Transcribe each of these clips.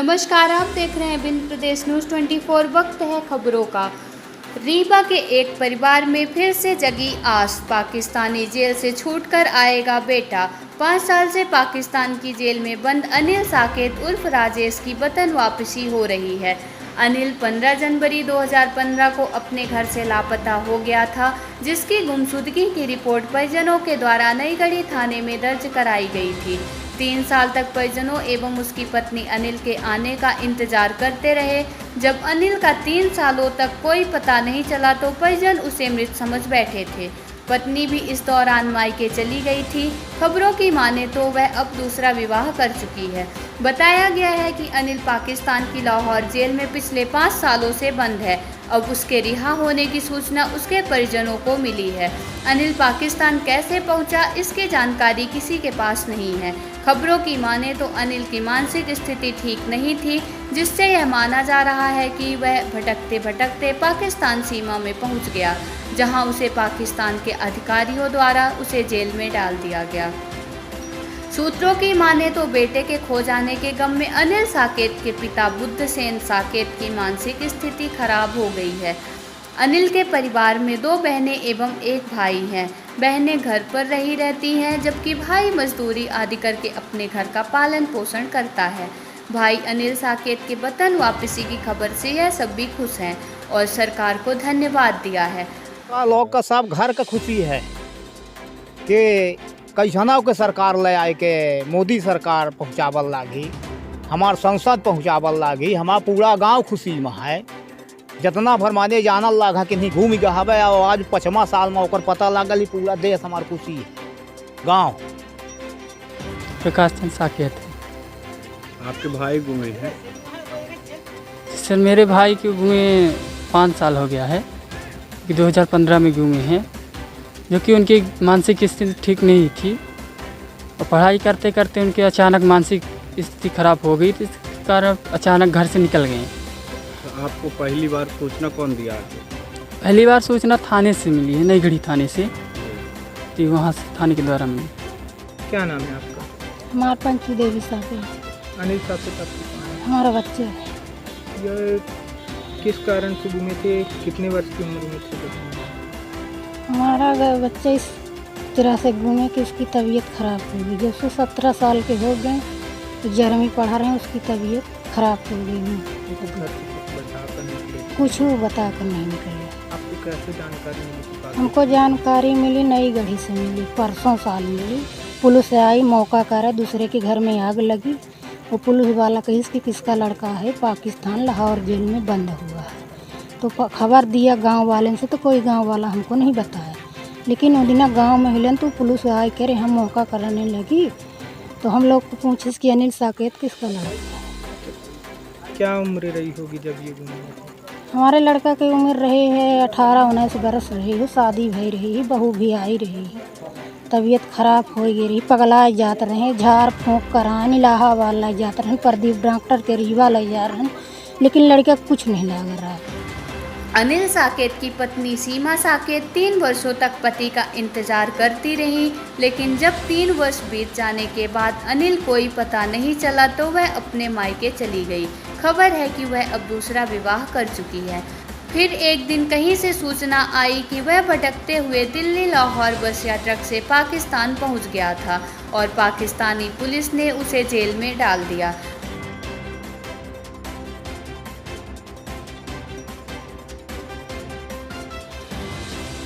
नमस्कार, आप देख रहे हैं बिंद प्रदेश न्यूज़ 24। वक्त है खबरों का। रीवा के एक परिवार में फिर से जगी आस। पाकिस्तानी जेल से छूटकर आएगा बेटा। 5 साल से पाकिस्तान की जेल में बंद अनिल साकेत उर्फ राजेश की वतन वापसी हो रही है। अनिल 15 जनवरी 2015 को अपने घर से लापता हो गया था, जिसकी गुमशुदगी की रिपोर्ट परिजनों के द्वारा नईगढ़ी थाने में दर्ज कराई गई थी। 3 साल तक परिजनों एवं उसकी पत्नी अनिल के आने का इंतजार करते रहे। जब अनिल का 3 सालों तक कोई पता नहीं चला तो परिजन उसे मृत समझ बैठे थे। पत्नी भी इस दौरान मायके चली गई थी। खबरों की माने तो वह अब दूसरा विवाह कर चुकी है। बताया गया है कि अनिल पाकिस्तान की लाहौर जेल में पिछले 5 सालों से बंद है। अब उसके रिहा होने की सूचना उसके परिजनों को मिली है। अनिल पाकिस्तान कैसे पहुंचा, इसकी जानकारी किसी के पास नहीं है। खबरों की माने तो अनिल की मानसिक स्थिति ठीक नहीं थी, जिससे यह माना जा रहा है कि वह भटकते भटकते पाकिस्तान सीमा में पहुंच गया, जहां उसे पाकिस्तान के अधिकारियों द्वारा उसे जेल में डाल दिया गया। सूत्रों की माने तो बेटे के खो जाने के गम में अनिल साकेत के पिता बुद्धसेन साकेत की मानसिक स्थिति खराब हो गई है। अनिल के परिवार में 2 बहनें एवं 1 भाई हैं। बहनें घर पर रही रहती हैं, जबकि भाई मजदूरी आदि करके अपने घर का पालन पोषण करता है। भाई अनिल साकेत के वतन वापसी की खबर से यह सब भी खुश हैं और सरकार को धन्यवाद दिया है। लोग का सब घर का खुशी है कि कैसनाव के सरकार ले आए के मोदी सरकार पहुँचावल लागी, हमार संसद पहुँचावल लागी, हमार पूरा गांव खुशी में है। जितना फरमाने जानल लागा कि नहीं घूम गए और आज 5वां साल में ओकर पता लागल, पूरा देश हमार खुशी है। गांव प्रकाश चंद साकेत है। आपके भाई गुमे हैं? सर मेरे भाई के गुमे 5 साल हो गया है कि 2015 में गुमे हैं, जो कि उनकी मानसिक स्थिति ठीक नहीं थी और पढ़ाई करते करते उनकी अचानक मानसिक स्थिति खराब हो गई, तो इस कारण अचानक घर से निकल गए। तो आपको पहली बार सूचना कौन दिया? पहली बार सूचना थाने से मिली है, नईगढ़ी थाने से, तो वहाँ से थाने के द्वारा मिली। क्या नाम है आपका? हमारा पंचू देवी साकेत। अनिल साकेत आपका? हमारा बच्चा है। यह किस कारण से गुमे थे? कितने वर्ष की उम्र में थे? हमारा बच्चा इस तरह से घूमे कि उसकी तबीयत खराब हो गई। जब से 17 साल के हो गए तो 11वीं पढ़ा रहे हैं, उसकी तबीयत खराब हो गई। कुछ वो बता कर नहीं निकले। आपको कैसे जानकारी मिली? हमको जानकारी मिली नईगढ़ी से मिली, परसों साल मिली। पुलिस आई, मौका करा, दूसरे के घर में आग लगी। वो पुलिस वाला कही कि किसका लड़का है पाकिस्तान लाहौर जेल में बंद हुआ है। तो खबर दिया गांव वाले से, तो कोई गांव वाला हमको नहीं बताया। लेकिन उन दिन गांव में हिलन तो पुलिस आई, कह रहे हम मौका करने लगी। तो हम लोग को पूछे कि अनिल साकेत किसका लड़का है। क्या उम्र रही होगी जब ये गुम हुआ? हमारे लड़का की उम्र रही है 18-19 बरस रही है। शादी भई रही है, बहू भी आई रही है। तबीयत खराब हो गई रही, पगला जाते रहे, झाड़ फूँक कराने इलाहाबाद ले जाते रहे, प्रदीप डॉक्टर के रीवा ले जा रहे हैं, लेकिन लड़का कुछ नहीं लग रहा है। अनिल साकेत की पत्नी सीमा साकेत 3 वर्षों तक पति का इंतजार करती रही, लेकिन जब 3 वर्ष बीत जाने के बाद अनिल कोई पता नहीं चला तो वह अपने मायके चली गई। खबर है कि वह अब दूसरा विवाह कर चुकी है। फिर एक दिन कहीं से सूचना आई कि वह भटकते हुए दिल्ली लाहौर बस या ट्रक से पाकिस्तान पहुंच गया था और पाकिस्तानी पुलिस ने उसे जेल में डाल दिया।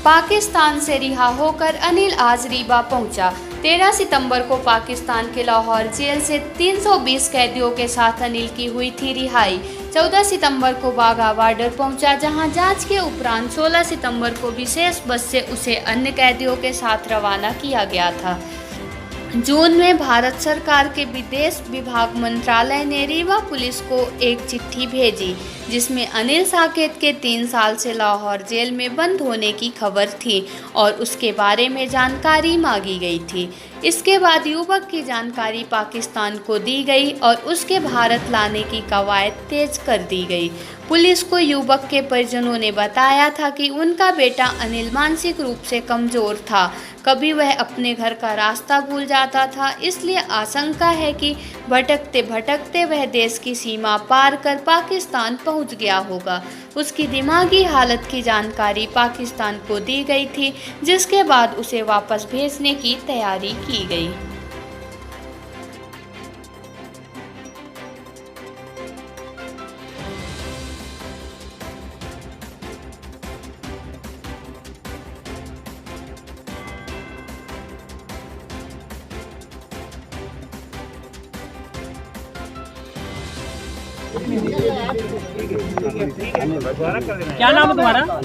पाकिस्तान से रिहा होकर अनिल आज रीवा पहुंचा। 13 सितंबर को पाकिस्तान के लाहौर जेल से 320 कैदियों के साथ अनिल की हुई थी रिहाई। 14 सितंबर को वाघा बॉर्डर पहुंचा, जहां जांच के उपरांत 16 सितंबर को विशेष बस से उसे अन्य कैदियों के साथ रवाना किया गया था। जून में भारत सरकार के विदेश विभाग मंत्रालय ने रीवा पुलिस को एक चिट्ठी भेजी, जिसमें अनिल साकेत के 3 साल से लाहौर जेल में बंद होने की खबर थी और उसके बारे में जानकारी मांगी गई थी। इसके बाद युवक की जानकारी पाकिस्तान को दी गई और उसके भारत लाने की कवायद तेज कर दी गई। पुलिस को युवक के परिजनों ने बताया था कि उनका बेटा अनिल मानसिक रूप से कमजोर था। कभी वह अपने घर का रास्ता भूल जाता था, इसलिए आशंका है कि भटकते भटकते वह देश की सीमा पार कर पाकिस्तान पहुंच गया होगा। उसकी दिमागी हालत की जानकारी पाकिस्तान को दी गई थी, जिसके बाद उसे वापस भेजने की तैयारी की गई। क्या नाम है तुम्हारा?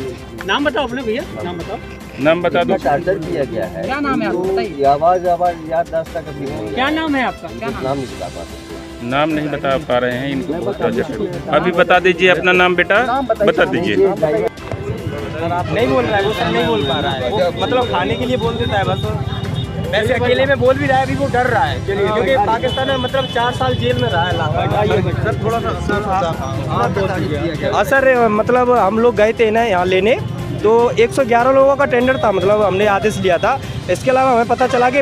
नाम बताओ अपने भैया, नाम बताओ। नाम बता दो। टार्चर किया गया है। क्या नाम है आपका? बताइए। आवाज याददाश्त तक अभी नहीं क्या नाम है आपका? क्या नाम नहीं बता पाते। नाम नहीं बता पा रहे हैं इनको बहुत प्रोजेक्ट। अभी बता दीजिए अपना नाम बेटा, बता दीजिए। नहीं बोल रहा है वो, सर नहीं बोल पा रहा है वो, मतलब खाने के लिए बोल देता है बस। वैसे अकेले में बोल भी रहा है, अभी वो डर रहा है क्योंकि पाकिस्तान में मतलब 4 साल जेल में रहा है। सर थोड़ा सा सर मतलब हम लोग गए थे ना यहाँ लेने, तो 111 लोगों का टेंडर था, मतलब हमने आदेश लिया था। इसके अलावा हमें पता चला कि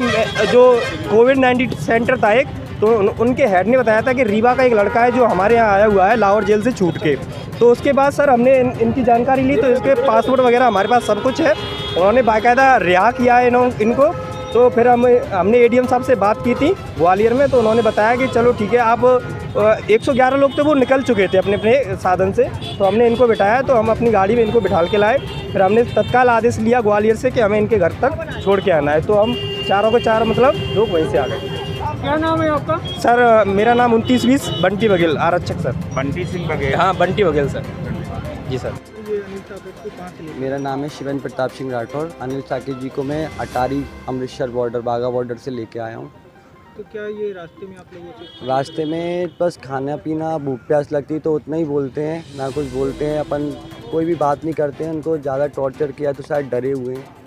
जो कोविड-19 सेंटर था एक, तो उनके हेड ने बताया था कि रीवा का एक लड़का है जो हमारे यहाँ आया हुआ है लाहौर जेल से छूट के। तो उसके बाद सर हमने इनकी जानकारी ली, तो इसके पासपोर्ट वगैरह हमारे पास सब कुछ है। उन्होंने बाकायदा रिहा किया है इनको। तो फिर हमने एडीएम साहब से बात की थी ग्वालियर में, तो उन्होंने बताया कि चलो ठीक है, आप 111 लोग तो वो निकल चुके थे अपने अपने साधन से, तो हमने इनको बिठाया, तो हम अपनी गाड़ी में इनको बिठाल के लाए। फिर हमने तत्काल आदेश लिया ग्वालियर से कि हमें इनके घर तक छोड़ के आना है, तो हम चारों के चार मतलब लोग वहीं से आ गए। क्या नाम है आपका? सर मेरा नाम 2920 बंटी बघेल, आरक्षक सर। बंटी सिंह बघेल। हाँ बंटी बघेल सर। जी सर। मेरा नाम है शिवेंद्र प्रताप सिंह राठौर। अनिल साकिब जी को मैं अटारी अमृतसर बॉर्डर, बाघा बॉर्डर से लेके आया हूँ। तो क्या ये रास्ते में आप लोगों से? रास्ते में बस खाना पीना, भूख प्यास लगती तो उतना ही बोलते हैं, ना कुछ बोलते हैं। अपन कोई भी बात नहीं करते हैं। उनको ज़्यादा टॉर्चर किया तो शायद डरे हुए हैं।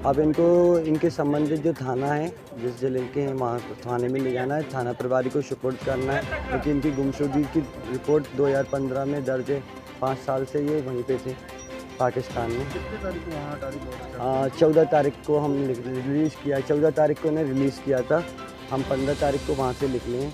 अब इनको इनके संबंधित जो थाना है, जिस जिले के हैं, वहाँ थाने में ले जाना है, थाना प्रभारी को सुपुर्द करना है, क्योंकि इनकी गुमशुदगी की रिपोर्ट 2015 में दर्ज है। 5 साल से ये वहीं पे थे पाकिस्तान में। 14 तारीख को हम रिलीज़ किया, 14 तारीख को इन्हें रिलीज़ किया था। हम 15 तारीख को वहाँ से निकले हैं।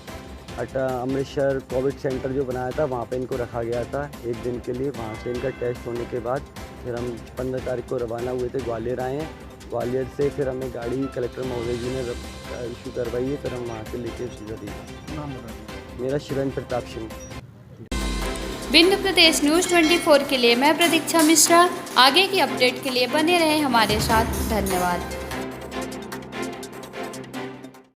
अमृतसर कोविड सेंटर जो बनाया था, वहाँ पे इनको रखा गया था 1 दिन के लिए। वहाँ से इनका टेस्ट होने के बाद फिर हम 15 तारीख को रवाना हुए थे, ग्वालियर आए हैं। ग्वालियर से फिर हमें गाड़ी कलेक्टर महोदय जी ने इशू करवाई है, फिर हम वहाँ से लेके सीधा दी। मेरा शिवेंद्र प्रताप सिंह। विंध्य प्रदेश न्यूज़ 24 के लिए मैं प्रतीक्षा मिश्रा। आगे की अपडेट के लिए बने रहें हमारे साथ। धन्यवाद।